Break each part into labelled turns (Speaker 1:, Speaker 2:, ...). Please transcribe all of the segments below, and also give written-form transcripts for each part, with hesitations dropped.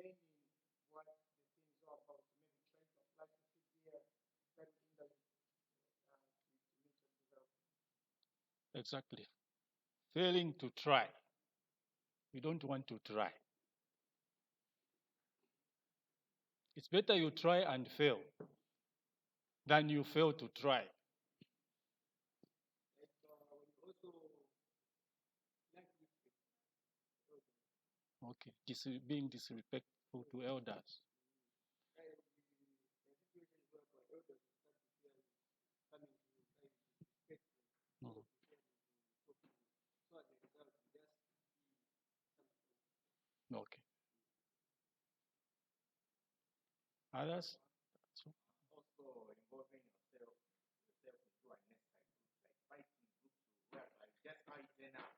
Speaker 1: learning what the things are about, maybe trying to apply to fit their very industry to meet your development.
Speaker 2: Exactly. Failing to try. You don't want to try. It's better you try and fail than you fail to try. Okay, being disrespectful to elders. Mm. Okay. Others?
Speaker 3: Also involving yourself into unnecessary groups, like fighting groups, whereby just how it turned out.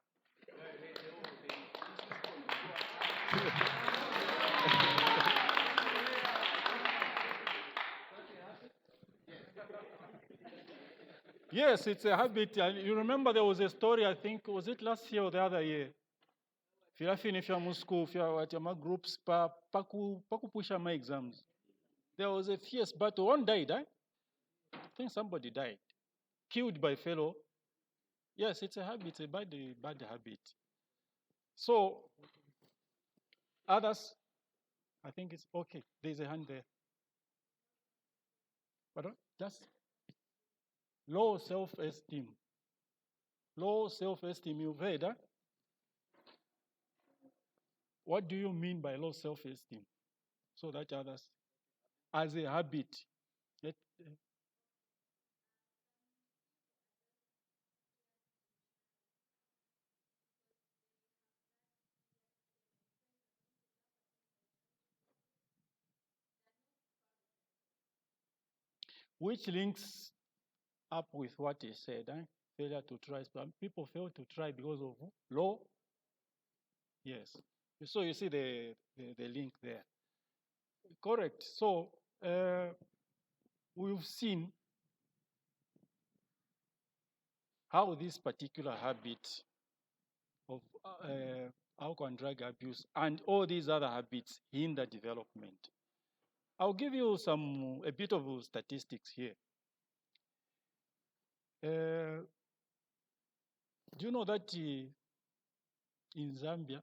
Speaker 2: Yes, it's a habit. You remember there was a story, I think, was it last year or the other year? If mu school, my groups, push my exams. There was a fierce battle. One died, eh? I think somebody died. Killed by fellow. Yes, it's a habit, a bad habit. So, others, I think it's okay. There's a hand there. But that's low self-esteem. Low self-esteem, you've heard, huh? What do you mean by low self-esteem? So that others, as a habit, which links up with what he said, eh? Failure to try. People fail to try because of low. Yes. So you see the link there. Correct. So we've seen how this particular habit of alcohol and drug abuse and all these other habits hinder development. I'll give you a bit of statistics here. Do you know that in Zambia,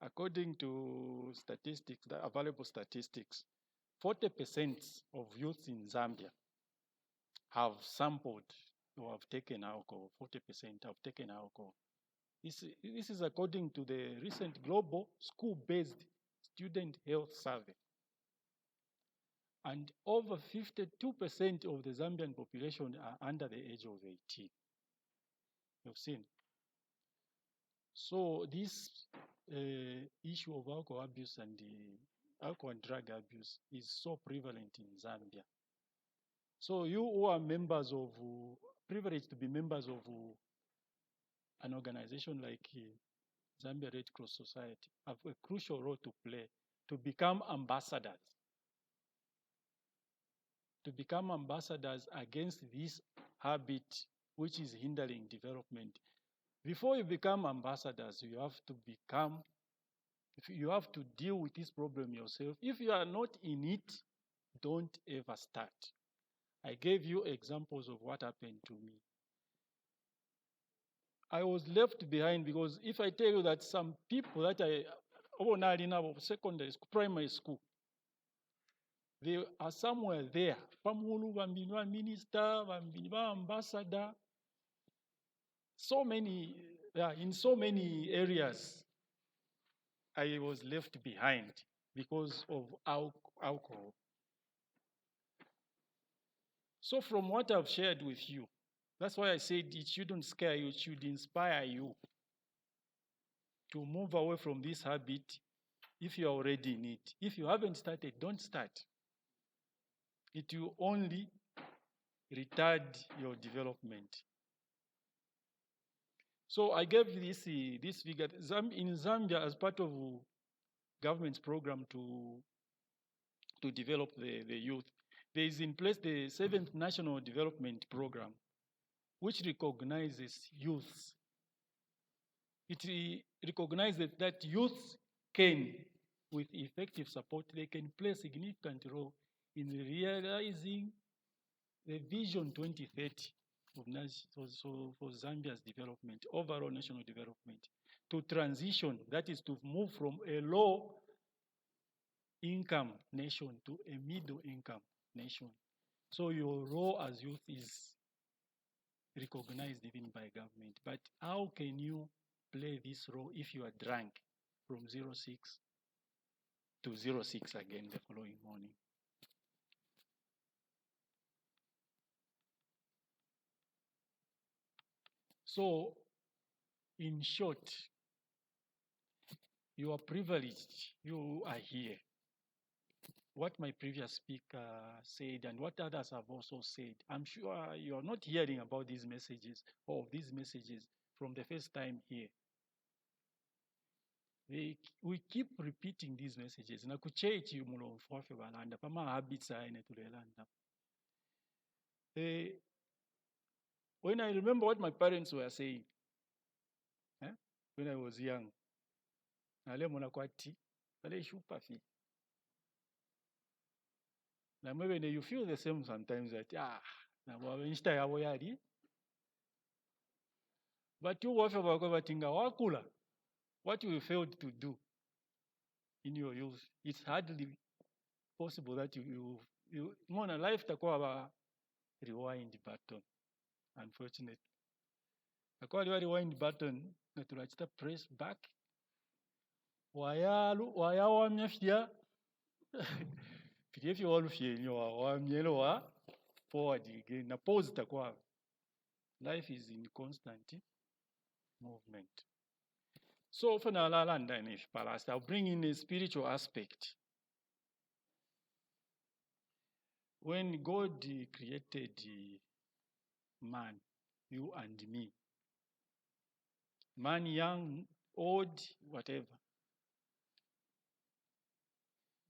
Speaker 2: according to statistics, the available statistics, 40% of youth in Zambia have sampled or have taken alcohol. 40% have taken alcohol. This is according to the recent global school-based student health survey. And over 52% of the Zambian population are under the age of 18. You've seen. So this issue of alcohol abuse and alcohol and drug abuse is so prevalent in Zambia. So you who are members of, privileged to be members of an organization like Zambia Red Cross Society, have a crucial role to play to become ambassadors. To become ambassadors against this habit which is hindering development. Before you become ambassadors, you have to deal with this problem yourself. If you are not in it, don't ever start. I gave you examples of what happened to me. I was left behind because if I tell you that some people that secondary school, primary school, they are somewhere there. Minister, ambassador, so many, in so many areas, I was left behind because of alcohol. So from what I've shared with you, that's why I said it shouldn't scare you, it should inspire you to move away from this habit if you're already in it. If you haven't started, don't start. It will only retard your development. So I gave this figure. In Zambia, as part of government's program to develop the youth, there is in place the 7th National Development Program, which recognizes youths It recognizes that youth can, with effective support, they can play a significant role in realizing the Vision 2030 for Zambia's development, overall national development, to transition, that is to move from a low income nation to a middle income nation. So your role as youth is recognized even by government. But how can you play this role if you are drunk from 06 to 06 again the following morning? So, in short, you are privileged, you are here. What my previous speaker said and what others have also said, I'm sure you are not hearing about these messages or these messages from the first time here. We keep repeating these messages. Na kuchechi mulomfu wafe balanda, pama habits aine tulelanda. When I remember what my parents were saying, when I was young, nale mona kwati, nale shupa fi. Now maybe you feel the same sometimes that but you wafe batinga wakula, what you failed to do in your youth, it's hardly possible that you mona life takwa rewind button. Unfortunately, akwa rewind button na tulachita press back. Waya wa mnyafia. If you all feel forward again, na pause takwa. Life is in constant movement. So for I'll bring in a spiritual aspect. When God created man, you and me, man, young, old, whatever,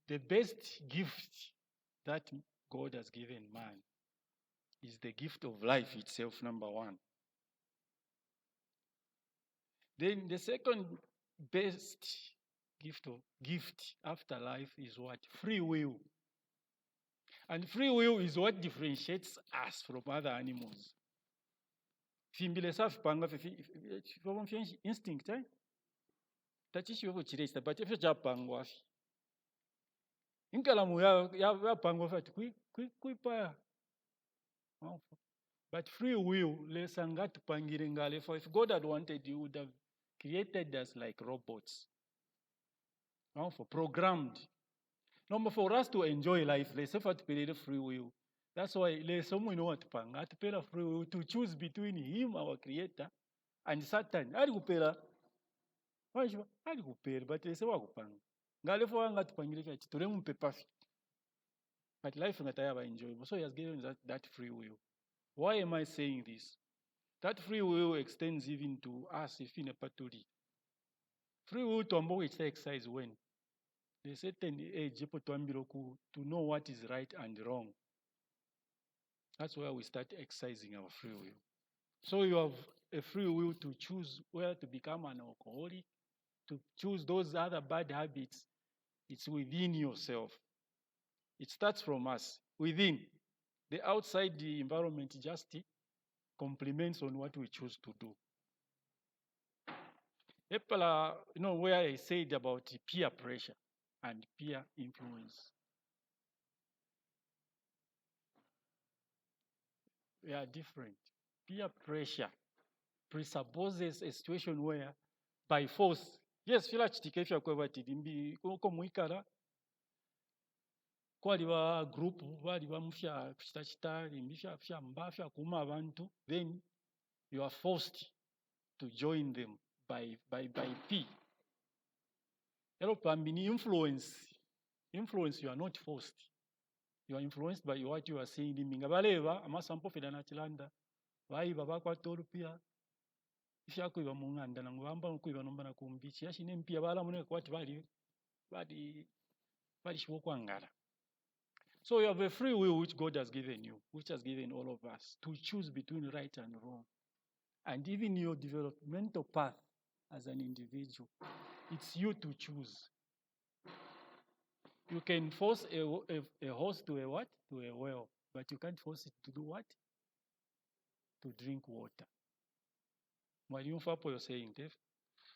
Speaker 2: the best gift that God has given man is the gift of life itself, number one. Then the second best gift after life is what? Free will. And free will is what differentiates us from other animals. Fimbile safi panga fi instinct, eh? Tachishi wevo chiresta, but if you japangwa fi. Inkalamu ya pangwa fati kui pa. But free will, lesanga tupangire ngale. For if God had wanted, He would have created us like robots. For programmed. No, for us to enjoy life, let's say for free will. That's why there's someone know what to pang. At free will to choose between Him, our Creator, and Satan. Adi kupela. Adi kupela, but let's say what kupang. Ngale for anga tupangire fati. Turemu pepafi. But life ngataya enjoyable. So He has given us that free will. Why am I saying this? That free will extends even to us if in a paturi. Free will to ambo which exercise when? There's a certain age to know what is right and wrong. That's where we start exercising our free will. So you have a free will to choose whether to become an alcoholic, to choose those other bad habits. It's within yourself. It starts from us, within. The outside the environment just complements on what we choose to do. Where I said about peer pressure and peer influence. They are different. Peer pressure presupposes a situation where, by force, yes, fila chitikefya kwa tidimbi ko muikara kwa liwa group liwa mfya chita limbifya fya mbafya kuma abantu, then you are forced to join them by P. Influence you are not forced. You are influenced by what you are saying. Mingabaleva amasampo fedana chilanda. Vai baba kwa toru pia. Ifya kuiba munganda na ngwamba kuiba nomba na kumbichi. Yashi nempia bala mune kwati badi shwoko ngara. So you have a free will which God has given you, which has given all of us to choose between right and wrong. And even your developmental path as an individual. It's you to choose. You can force a horse to a what? To a well, but you can't force it to do what? To drink water. Mwalimu Fapo, you're saying, Dave.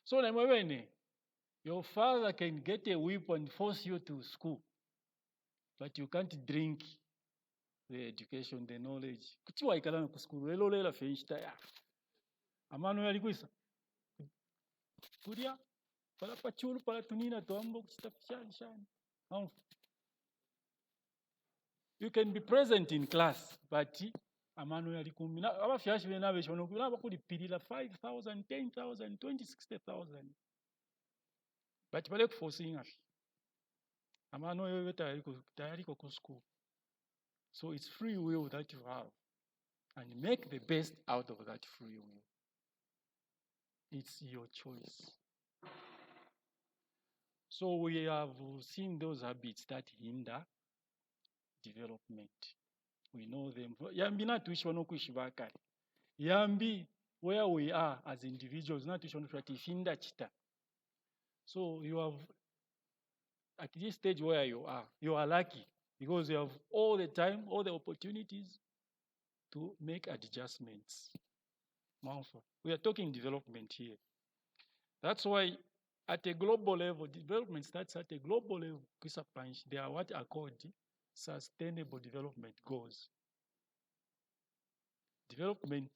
Speaker 2: So, your father can get a whip and force you to school, but you can't drink the education, the knowledge. Kuchiwa ikala ku school, lelo lela fenchita ya. Amano yali kwisa. Kuria, pala pachulu, pala tunina, toambo, kuchita. You can be present in class, but amano yali kumi. Aba fiashi bena beshono kuna bakuli pilila 5,000, 10,000, 20, 60,000. But pale kuforcing afi. Amano yoyo tayari ko school. So it's free will that you have. And make the best out of that free will. It's your choice. So we have seen those habits that hinder development. We know them. Yambi na tuishi wanokuishi bakari. Yambi where we are as individuals, not tuishi wanokuishi hinder chita. So you have, at this stage where you are lucky because you have all the time, all the opportunities to make adjustments. We are talking development here. That's why at a global level, development starts at a global level. They are what are called sustainable development goals. Development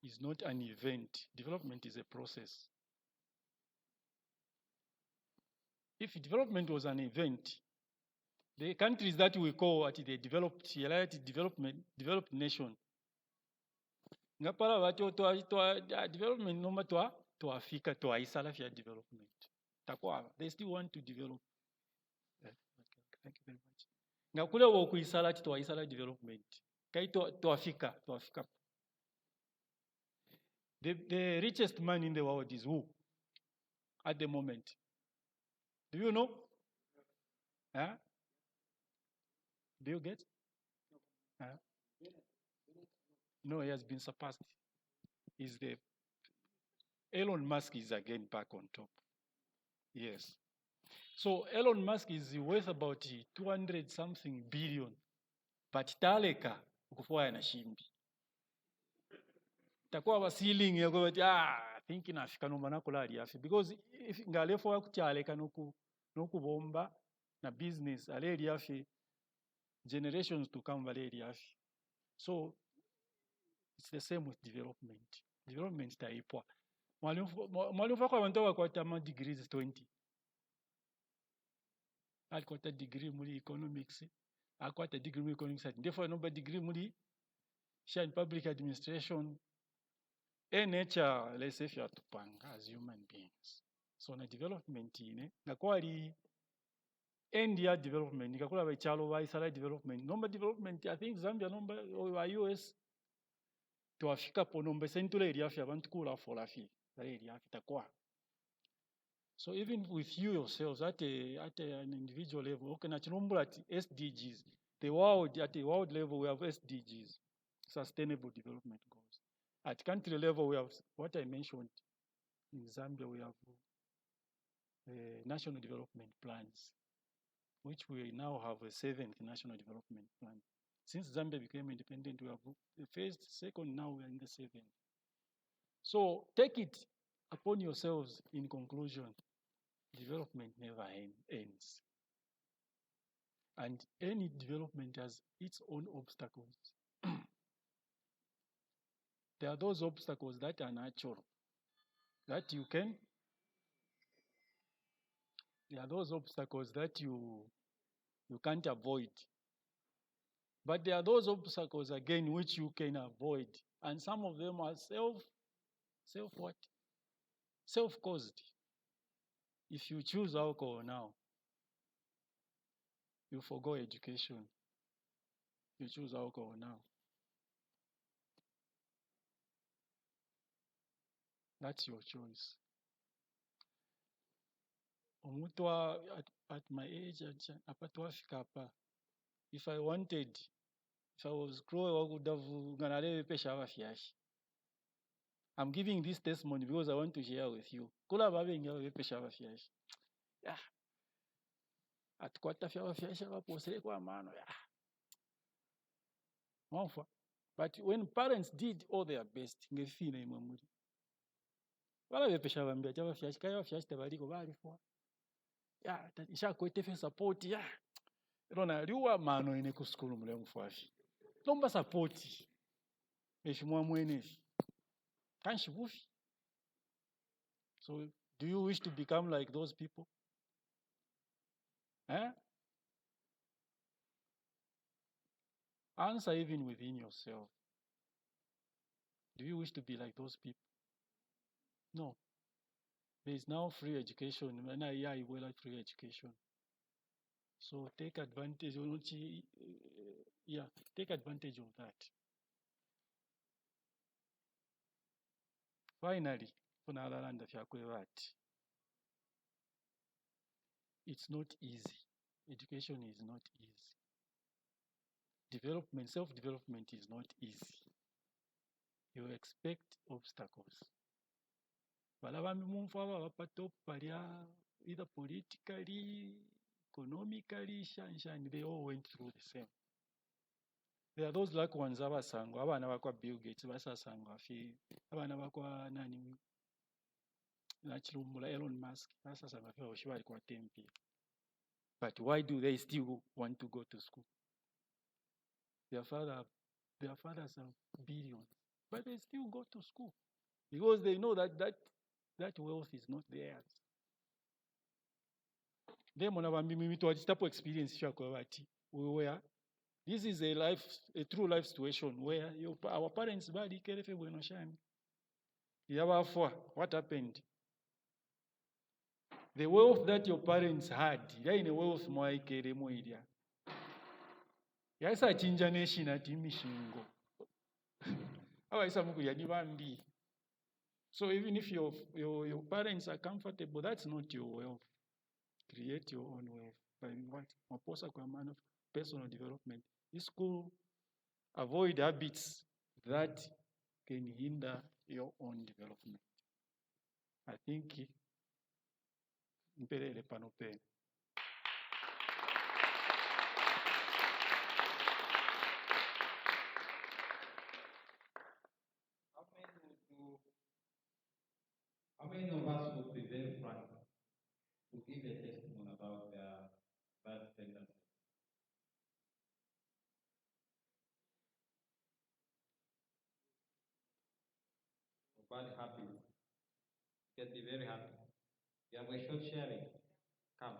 Speaker 2: is not an event. Development is a process. If development was an event, the countries that we call at the developed nation, ngapala watu development noma to Africa to isala for development. They still want to develop. Thank you very much. Ngakule woku isala to isala development. Kai to Africa. The richest man in the world is who? At the moment. Do you know? Huh? Bill Gates? Huh? No, he has been surpassed. Elon Musk is again back on top. Yes. So Elon Musk is worth about 200 something billion. But taleka ukufua na shimbi. Takuwa wa ceiling ya kwa thinking Africa no manakula aliafi because if ngalefo ya kutaleka noku bomba na business ale aliafi generations to come vale aliafi. So it's the same with development. Development taipwa. Mwalimu kwa wantoa kwa tama degrees 20. Alikuwa degree muri economics. Alikuwa degree muri economics. Therefore no degree muri in public administration. Nature, let's say, you are to panga as human beings. So na development na kwali India development, nikakula by chalo by Israel development. Number development, I think Zambia number or US to Africa po number central area fi abantu kula for lafi. Area takwa. So even with you yourselves at an individual level, okay, na chilombo at SDGs. At the world level we have SDGs, sustainable development goals. At country level, we have what I mentioned. In Zambia, we have national development plans, which we now have a 7th national development plan. Since Zambia became independent, we have the first, second, now we are in the 7th. So take it upon yourselves in conclusion, development never ends. And any development has its own obstacles. There are those obstacles that are natural, that you can. There are those obstacles that you can't avoid. But there are those obstacles again which you can avoid. And some of them are self-caused. If you choose alcohol now, you forgo education. You choose alcohol now. That's your choice. At my age, if I was growing, I would have gone to the I'm giving this testimony because I want to share with you. Kula babenga bepesha bafyashi. Yeah. Atukwata fya bafyashi baposele kwa mano. Yeah. Mwafa. But when parents did all their best, ngefina imamuri. Wala bepesha bambia cha bafyashi kaya bafyashi tabaliko bali fwa. Yeah, isha kwete fe support yeah. Rona liwa mano ine ku school mule mfwashi. Lomba support. Meshimwa mweneshi. Kanshi bufi. So, do you wish to become like those people? Eh? Answer even within yourself. Do you wish to be like those people? No. There is now free education. Yeah, you will like free education. So take advantage. Yeah, take advantage of that. Finally, it's not easy. Education is not easy. Development, self-development is not easy. You expect obstacles. Either politically, economically, they all went through the same. There are those like ones abasango, abana bakwa Bill Gates basasango afi, abana bakwa nani nachilumbula Elon Musk basasango afi oshibali kwa tempi. But why do they still want to go to school? Their fathers have billions, but they still go to school because they know that wealth is not theirs. Them on our type of experience where this is a true life situation where our parents what happened? The wealth that your parents had, in a wealth moidia. Yasa chinja nation at imishingo. So even if your parents are comfortable, that's not your wealth. Create your own wealth by what? Personal development. This school avoid habits that can hinder your own development. I think mpelele pano pene.
Speaker 4: How many of us would be very frank to give a testimony about their bad tendencies? Bad habits. You can be very happy. You have a short sharing. Come.